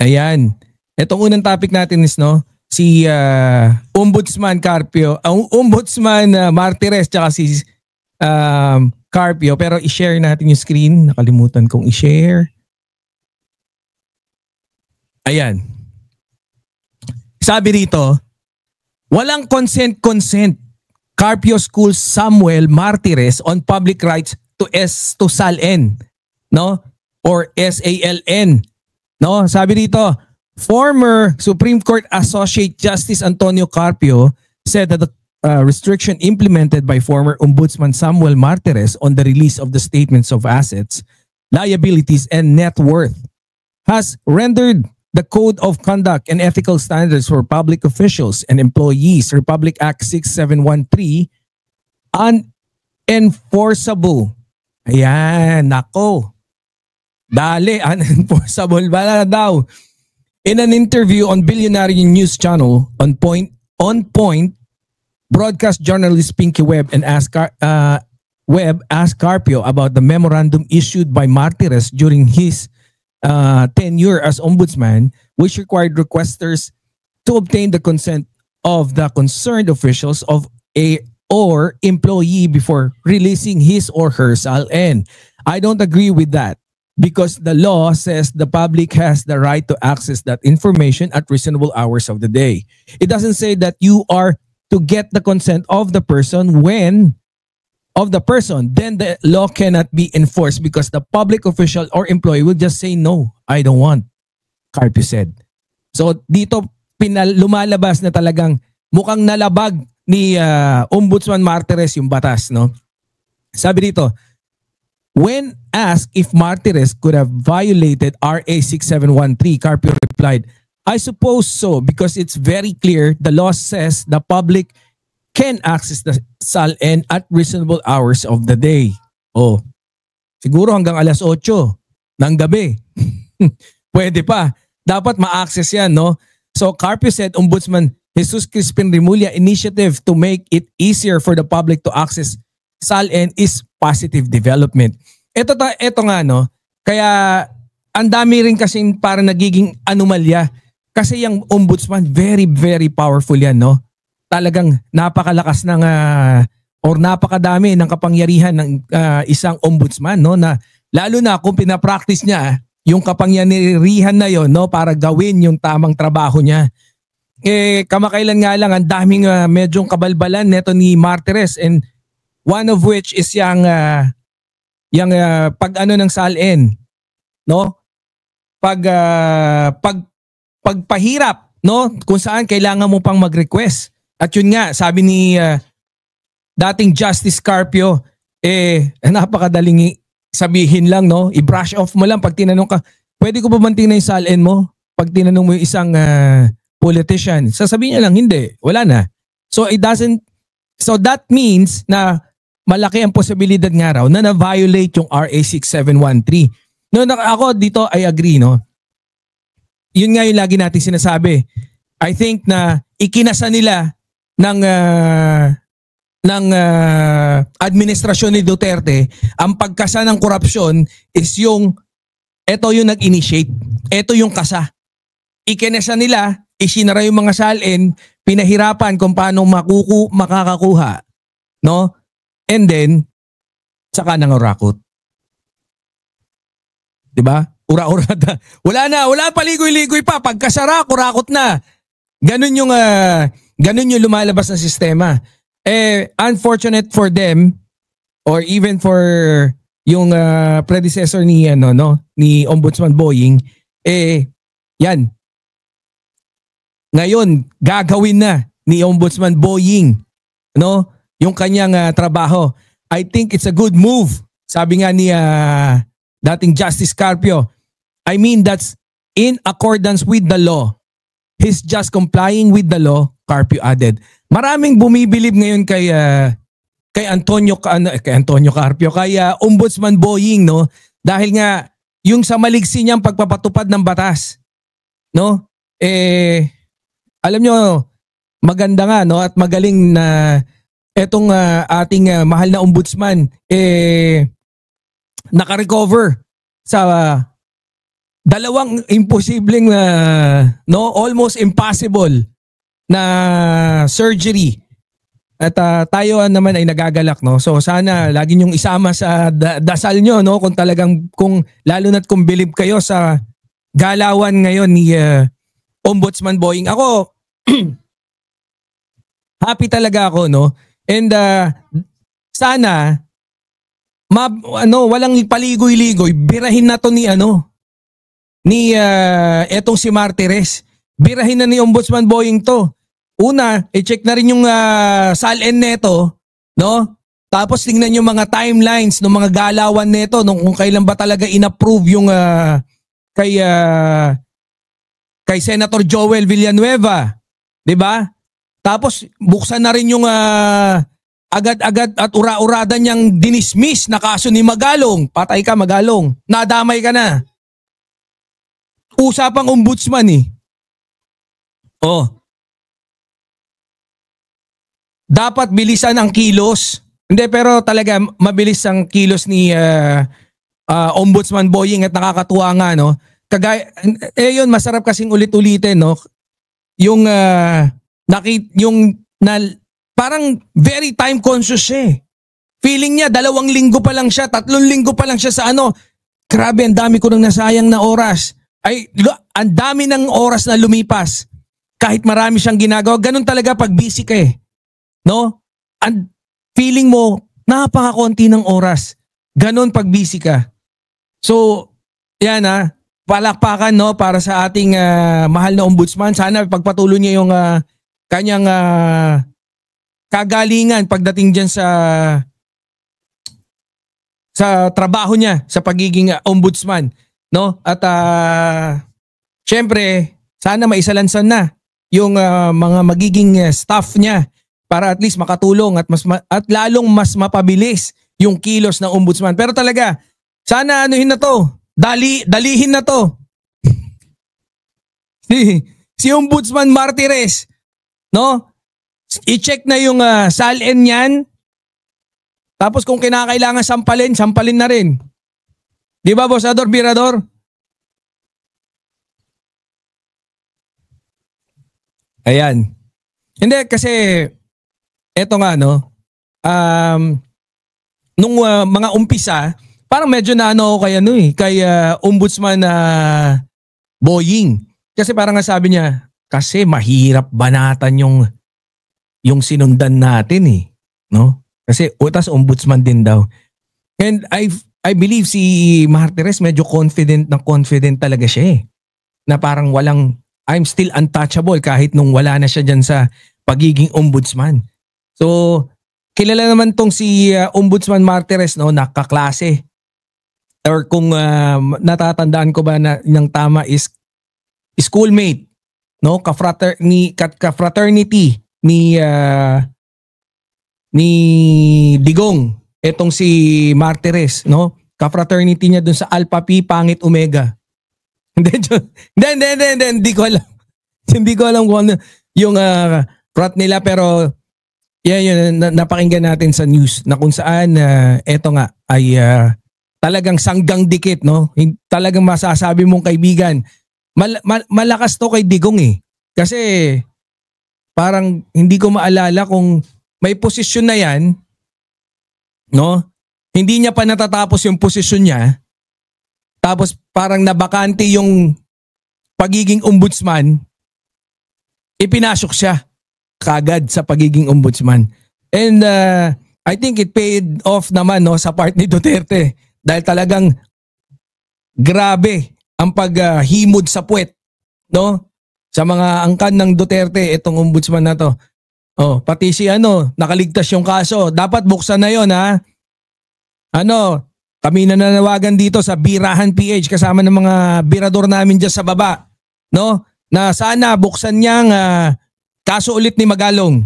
Ayan. Itong unang topic natin is si Ombudsman Carpio, Ombudsman Martires tsaka si Carpio. Pero i-share natin yung screen. Nakalimutan kong i-share. Ayan. Sabi rito, walang consent Carpio School Samuel Martires on public rights to SALN, no? Or SALN. No, sabi dito, former Supreme Court Associate Justice Antonio Carpio said that the restriction implemented by former Ombudsman Samuel Martires on the release of the statements of assets, liabilities, and net worth has rendered the Code of Conduct and Ethical Standards for Public Officials and Employees, Republic Act 6713, unenforceable. Ayan, nako. Dali, unenforceable ba daw? In an interview on Billionaire News Channel, on point, broadcast journalist Pinky Webb asked Carpio about the memorandum issued by Martires during his tenure as ombudsman, which required requesters to obtain the consent of the concerned officials of a or employee before releasing his or her SALN. I don't agree with that because the law says the public has the right to access that information at reasonable hours of the day. It doesn't say that you are to get the consent of the person then the law cannot be enforced because the public official or employee will just say, no, I don't want, Carpio said. So dito lumalabas na talagang mukhang nalabag ni Ombudsman Martires yung batas, no? Sabi dito, when asked if Martires could have violated RA 6713, Carpio replied, I suppose so because it's very clear the law says the public can access the SALN at reasonable hours of the day. Oh, siguro hanggang alas 8 ng gabi. Pwede pa. Dapat ma-access yan, no? So Carpio said Ombudsman Jesus Crispin Remulla initiative to make it easier for the public to access SALN is positive development. Ito nga, no? Kaya ang dami rin kasing parang nagiging anomalya. Kasi yung ombudsman, very, very powerful yan, no? Talagang napakalakas ng or napakadami ng kapangyarihan ng isang ombudsman, no? Na lalo na kung pinapractice niya yung kapangyarihan na yon, no? Para gawin yung tamang trabaho niya. Kamakailan nga lang ang daming medyong kabalbalan neto ni Martires, and one of which is yung pag-ano ng SALN, no? Pagpahirap, no? Kung saan kailangan mo pang mag-request. At yun nga, sabi ni dating Justice Carpio, napakadaling sabihin lang, no? I-brush off mo lang pag tinanong ka, pwede ko ba mantingnan yung SALN mo? Pag tinanong mo yung isang politician, sasabihin niya lang, hindi, wala na. So that means na malaki ang posibilidad nga raw na na-violate yung RA 6713. No, ako dito I agree, no. Yun nga yung lagi natin sinasabi. I think na ikinasa nila ng administrasyon ni Duterte ang pagkasa ng korupsyon is ito yung nag-initiate. Ito yung kasa. Ikinasa nila, isinara yung mga SALN, pinahirapan kung paano makakakuha, no? And then saka nangurakot. 'Di ba? Ura-ura. Wala paligoy-ligoy pa, pagkasara kurakot na. Ganun yung lumalabas na sistema. Unfortunate for them or even for yung predecessor ni ni Ombudsman Boying, yan. Ngayon, gagawin na ni Ombudsman Boying, no? Yung kanyang trabaho. I think it's a good move. Sabi nga ni dating Justice Carpio, I mean that's in accordance with the law. He's just complying with the law, Carpio added. Maraming bumibilib ngayon kay Antonio Carpio, kay Ombudsman Boying, no? Dahil nga yung sa maliksi niyang pagpapatupad ng batas, no? Alam nyo, maganda nga, no? At magaling na etong ating mahal na ombudsman naka-recover sa dalawang imposibleng no, almost impossible na surgery. At tayo naman ay nagagalak, no. So sana lagi niyong isama sa dasal niyo, no, kung talagang lalo na't kung believe kayo sa galawan ngayon ni Ombudsman Boying. Ako happy talaga ako, no. And sana walang paligoy-ligoy, birahin na to ni etong si Martires. Birahin na ni Ombudsman Boying to. Una, i-check na rin yung SALN neto, no? Tapos tingnan yung mga timelines ng mga galawan neto kung kailan ba talaga inapprove yung kay Senator Joel Villanueva, 'di ba? Tapos buksan na rin yung agad-agad at ura-urada niyang dinismiss na kaso ni Magalong. Patay ka, Magalong. Nadamay ka na. Usapang ombudsman eh. Oh. Dapat bilisan ang kilos. Hindi, pero talaga mabilis ang kilos ni Ombudsman Boying at nakakatuwa nga, no. Yun, masarap kasing ulit-ulitin, no. Yung parang very time conscious siya. Feeling niya 2 linggo pa lang siya, 3 linggo pa lang siya sa Grabe, ang dami ko nang nasayang na oras. Ang dami ng oras na lumipas. Kahit marami siyang ginagawa, ganun talaga pag busy ka eh. No? And feeling mo, napakakonti ng oras. Ganon pag busy ka. So, yan palakpakan, no, para sa ating mahal na ombudsman. Sana pagpatuloy niya yung kanyang kagalingan pagdating dyan sa trabaho niya, sa pagiging ombudsman. No? At syempre, sana maisalansan na yung mga magiging staff niya para at least makatulong at lalong mas mapabilis yung kilos ng ombudsman. Pero talaga, sana anuhin na to. Dalihin na to. si Ombudsman Martires, no? I-check na yung SALN niyan. Tapos kung kinakailangan sampalin na rin. Di ba, Boss Ador Birador? Ayan. Hindi, kasi eto nga, no, nung mga umpisa, parang medyo kay Ombudsman Boying. Kasi parang nga sabi niya, kasi mahirap banatan yung sinundan natin eh, no? Kasi utas ombudsman din daw. And I believe si Martires medyo confident talaga siya eh. Na parang I'm still untouchable kahit nung wala na siya dyan sa pagiging ombudsman. So, kilala naman tong si Ombudsman Martires, no, nakaklase. Or kung natatandaan ko ba ng tama is schoolmate, no, ka-fraternity ni Digong. Etong si Martires, no? Ka-fraternity niya dun sa Alpha Pi Pangit Omega. Hindi ko alam. Hindi ko alam kung ano yung frat nila, pero yun, napakinggan natin sa news na kung saan eto nga ay talagang sanggang dikit, no? Talagang masasabi mong kaibigan. Malakas to kay Digong eh. Kasi parang hindi ko maalala kung may posisyon na yan, no? Hindi niya pa natatapos yung posisyon niya. Tapos parang nabakante yung pagiging ombudsman, ipinasok siya kagad sa pagiging ombudsman. And I think it paid off naman, no, sa part ni Duterte. Dahil talagang grabe ang paghimod sa puwet, no? Sa mga angkan ng Duterte, itong ombudsman na to. Oh, pati si nakaligtas yung kaso. Dapat buksan na yon, ha? Kami nananawagan dito sa Birahan PH kasama ng mga birador namin dyan sa baba, no? Na sana buksan niyang kaso ulit ni Magalong.